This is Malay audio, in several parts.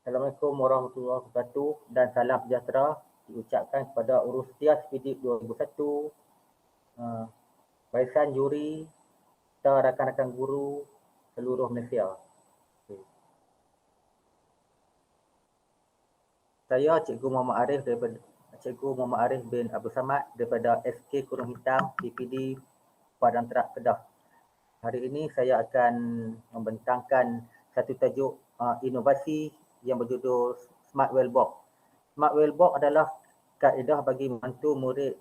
Assalamualaikum warahmatullahi wabarakatuh dan salam sejahtera diucapkan kepada urus setia Spidik 2001, barisan juri serta rakan-rakan guru seluruh Malaysia. Okay. Saya Cikgu Muhammad Arif bin Abdul Samad daripada SK Kurung Hitam PPD Padang Terak Kedah. Hari ini saya akan membentangkan satu tajuk inovasi yang berjudul Smart Wellbox. Smart Wellbox adalah kaedah bagi membantu murid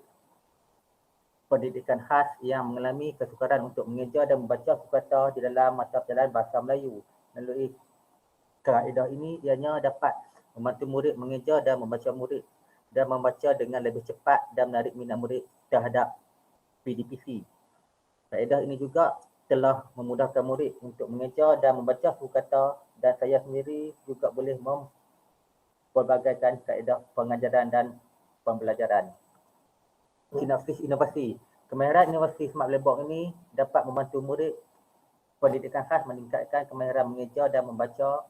pendidikan khas yang mengalami kesukaran untuk mengeja dan membaca sukata di dalam mata pelajaran bahasa Melayu. Melalui kaedah ini ianya dapat membantu murid mengeja dan membaca dengan lebih cepat dan menarik minat murid terhadap PDPC. Kaedah ini juga telah memudahkan murid untuk mengeja dan membaca sukata, dan saya sendiri juga boleh mempelbagaikan kaedah pengajaran dan pembelajaran. Sinopsis inovasi. Kemahiran inovasi Smart Wellbox ini dapat membantu murid pendidikan khas meningkatkan kemahiran mengeja dan membaca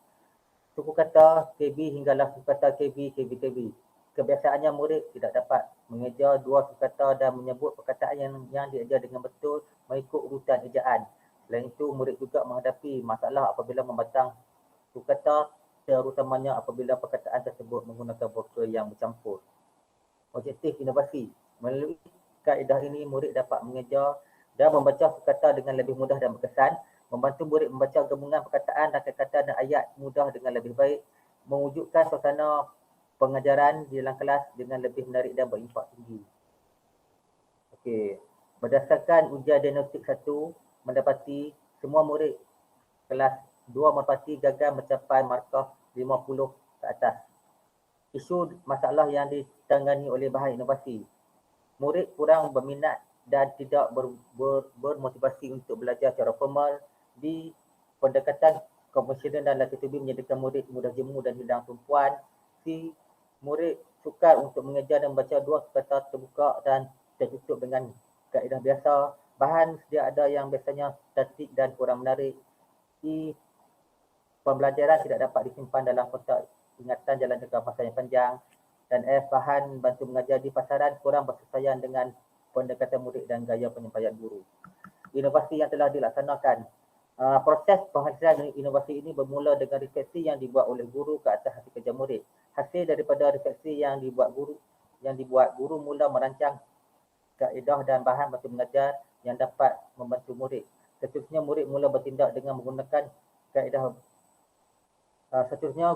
suku kata KB hinggalah suku kata KB, KB. Kebiasaannya murid tidak dapat mengeja dua suku kata dan menyebut perkataan yang diajar dengan betul mengikut urutan ejaan. Selain itu, murid juga menghadapi masalah apabila membatang suku kata, terutamanya apabila perkataan tersebut menggunakan vokal yang bercampur. Objektif inovasi. Melalui kaedah ini, murid dapat mengeja dan membaca suku kata dengan lebih mudah dan berkesan, membantu murid membaca gabungan perkataan dan kata-kata dan ayat mudah dengan lebih baik, mewujudkan suasana pengajaran di dalam kelas dengan lebih menarik dan berimpak tinggi. Okey, berdasarkan ujian diagnostik 1, mendapati semua murid kelas 2 mendapati gagal mencapai markah 50 ke atas. Isu masalah yang ditangani oleh bahan inovasi. Murid kurang berminat dan tidak bermotivasi untuk belajar secara formal. Di pendekatan konvensional dan latitude menyediakan murid mudah jemu dan hilang tumpuan. C. Murid sukar untuk mengejar dan membaca dua kata terbuka dan tertutup dengan kaedah biasa. Bahan sedia ada yang biasanya statik dan kurang menarik. E. Pembelajaran tidak dapat disimpan dalam kotak ingatan jalan jangka masa yang panjang. Dan F. Bahan bantu mengajar di pasaran kurang bersesuaian dengan pendekatan murid dan gaya penyampaian guru. Inovasi yang telah dilaksanakan. Proses penghasilan inovasi ini bermula dengan refleksi yang dibuat oleh guru ke atas hasil kerja murid. Hasil daripada refleksi yang dibuat guru mula merancang kaedah dan bahan bantu mengajar yang dapat membantu murid. Seterusnya murid mula bertindak dengan menggunakan kaedah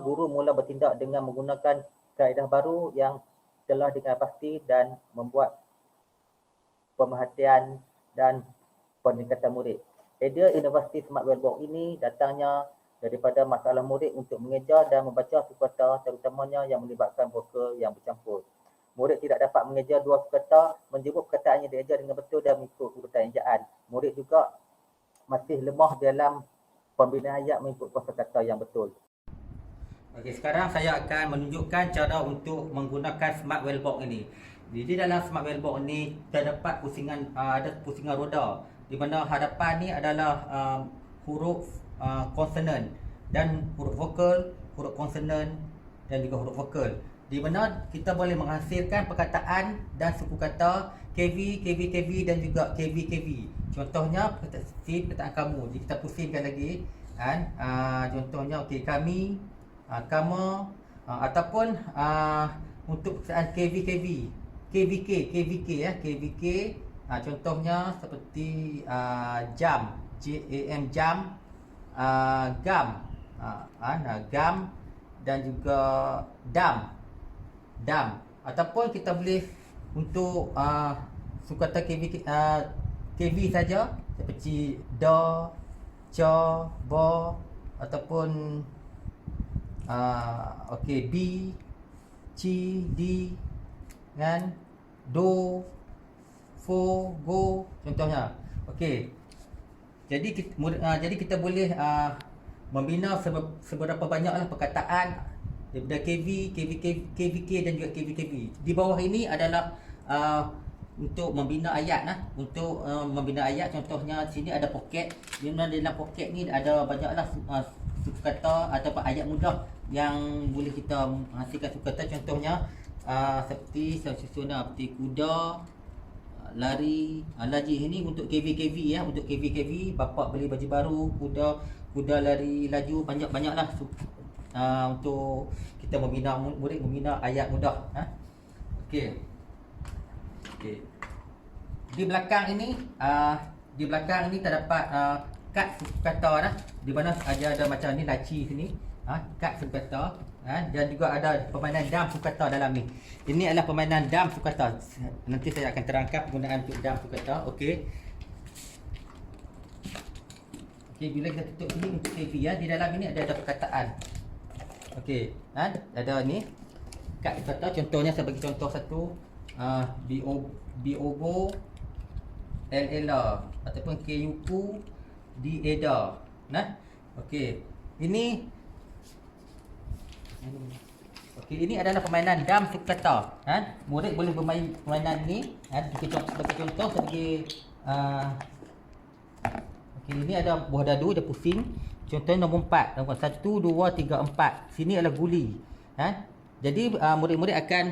guru mula bertindak dengan menggunakan kaedah baru yang telah dikenal pasti dan membuat pemerhatian dan peningkatan murid. Idea inovasi Smart Wellbox ini datangnya daripada masalah murid untuk mengeja dan membaca suku kata, terutamanya yang melibatkan vokal yang bercampur. Murid tidak dapat mengeja dua suku kata, menyebut perkataan yang diajar dengan betul dan mengikut urutan ejaan. Murid juga masih lemah dalam pembinaan ayat mengikut kosakata yang betul. Okey, sekarang saya akan menunjukkan cara untuk menggunakan Smart Wellbox ini. Jadi dalam Smart Wellbox ini terdapat ada pusingan roda, di mana hadapan ni adalah huruf konsonan dan huruf vokal, huruf konsonan dan juga huruf vokal. Di mana kita boleh menghasilkan perkataan dan suku kata KV, KV dan juga KV. Contohnya perkataan kamu. Jadi kita pusingkan lagi kan. Contohnya okey, kami, kamu, ataupun untuk perkataan KVK ya, KVK. Contohnya seperti jam, JAM, jam, gam, gam dan juga dam. Ataupun kita boleh untuk sukata KV saja, seperti da, ca, ba, ataupun okey, B, C, D kan, do, fo, go contohnya. Okey. Jadi kita boleh membina seberapa banyaklah perkataan daripada KVK dan juga KVKV. Di bawah ini adalah untuk membina ayat membina ayat. Contohnya sini ada poket. Di mana dalam poket ni ada banyaklah suku kata ataupun ayat mudah yang boleh kita hasilkan suku kata. Contohnya seperti saya susun seperti kuda, lari, lajih ini untuk KV ya, untuk KV bapak beli baju baru, kuda lari laju, banyak-banyaklah untuk kita membina murid, membina ayat mudah. Okey. Di belakang ini terdapat kad suku kata di mana ada macam ni laci sini, kad suku kata, dan juga ada permainan dam suku kata dalam ni. Ini adalah permainan dam suku kata. Nanti saya akan terangkan penggunaan untuk dam suku kata. Okey, bila kita tutup sini untuk KV ya, di dalam ini ada perkataan. Okey, ada ni kad suku kata. Contohnya saya bagi contoh satu, Biobo Lela ataupun Kuyuku di Eda. Okey. Ini adalah permainan dam suku kata. Murid boleh bermain permainan ni. Sebagai contoh ini ada buah dadu, dia pusing. Contohnya nombor 4. Nombor 1, 2, 3, 4. Sini adalah guli. Jadi murid-murid akan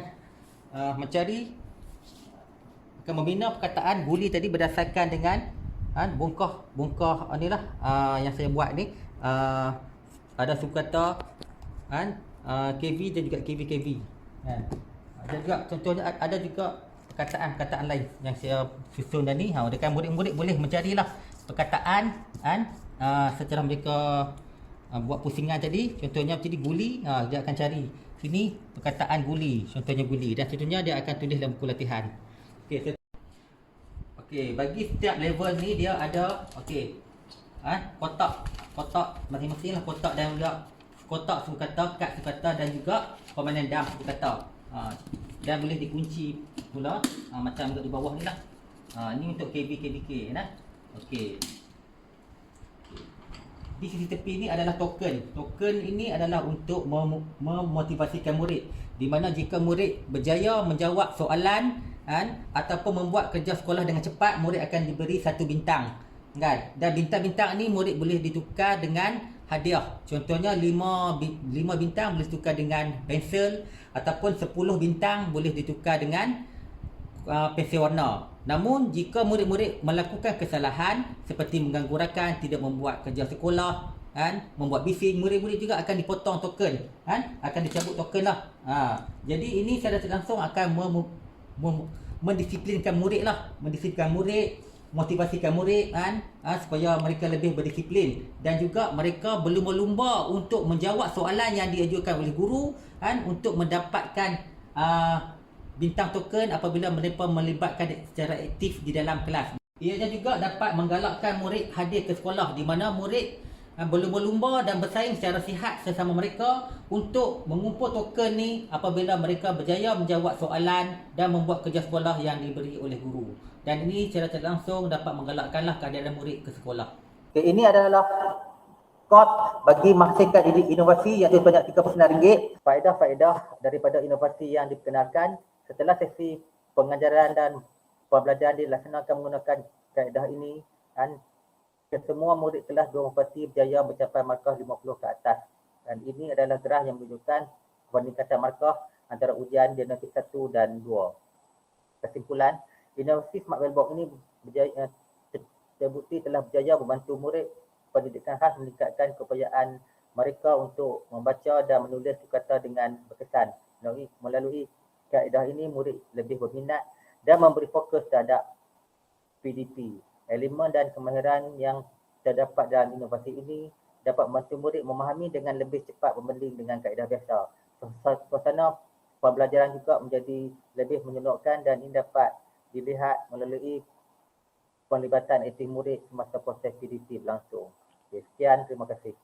membina perkataan guli tadi berdasarkan dengan bongkah inilah yang saya buat ni. Ada suku kata KV dan juga KV. Ada juga contohnya, ada juga perkataan lain yang saya susun tadi. Dekat murid-murid boleh mencarilah perkataan secara mereka buat pusingan tadi. Contohnya macam ni, guli, dia akan cari sini perkataan guli, contohnya guli, dan contohnya dia akan tulis dalam buku latihan. Okey, bagi setiap level ni dia ada kotak masing-masing lah, kotak dan juga kotak suku kata, kad suku kata dan juga permainan dam suku kata. Dan boleh dikunci pula macam di bawah ni lah. Ni untuk KVK. Okey. Di sisi tepi ni adalah token. Token ini adalah untuk memotivasikan murid, di mana jika murid berjaya menjawab soalan ataupun membuat kerja sekolah dengan cepat, murid akan diberi 1 bintang. Dan bintang-bintang ni murid boleh ditukar dengan hadiah. Contohnya 5 bintang boleh ditukar dengan pensel, ataupun 10 bintang boleh ditukar dengan pensel warna. Namun jika murid-murid melakukan kesalahan seperti mengganggu rakan, tidak membuat kerja sekolah, membuat bising, murid-murid juga akan dipotong token, akan dicabut token lah. Jadi ini secara langsung akan mendisiplinkan murid, motivasikan murid supaya mereka lebih berdisiplin, dan juga mereka berlumba-lumba untuk menjawab soalan yang diajukan oleh guru untuk mendapatkan bintang token apabila mereka melibatkan secara aktif di dalam kelas. Ianya juga dapat menggalakkan murid hadir ke sekolah, di mana murid berlumba-lumba dan bersaing secara sihat sesama mereka untuk mengumpul token ni apabila mereka berjaya menjawab soalan dan membuat kerja sekolah yang diberi oleh guru. Dan ini secara langsung dapat menggalakkanlah kehadiran murid ke sekolah. Okay, ini adalah kod bagi menghasilkan inovasi yang sebanyak RM39. Faedah-faedah daripada inovasi yang diperkenalkan setelah sesi pengajaran dan pembelajaran dilaksanakan menggunakan kaedah ini, kesemua murid kelas 2 merpati berjaya mencapai markah 50 ke atas. Dan ini adalah graf yang menunjukkan peningkatan markah antara ujian diagnostik 1 dan 2. Kesimpulan, inovasi Smart Wellbox ini terbukti telah berjaya membantu murid pendidikan khas meningkatkan keupayaan mereka untuk membaca dan menulis kata dengan berkesan. Melalui kaedah ini, murid lebih berminat dan memberi fokus terhadap PDP. Elemen dan kemahiran yang terdapat dalam inovasi ini dapat membantu murid memahami dengan lebih cepat berbanding dengan kaedah biasa. Suasana pembelajaran juga menjadi lebih menyenokkan, dan ini dapat dilihat melalui penglibatan aktif murid semasa proses PDP berlangsung. Sekian, terima kasih.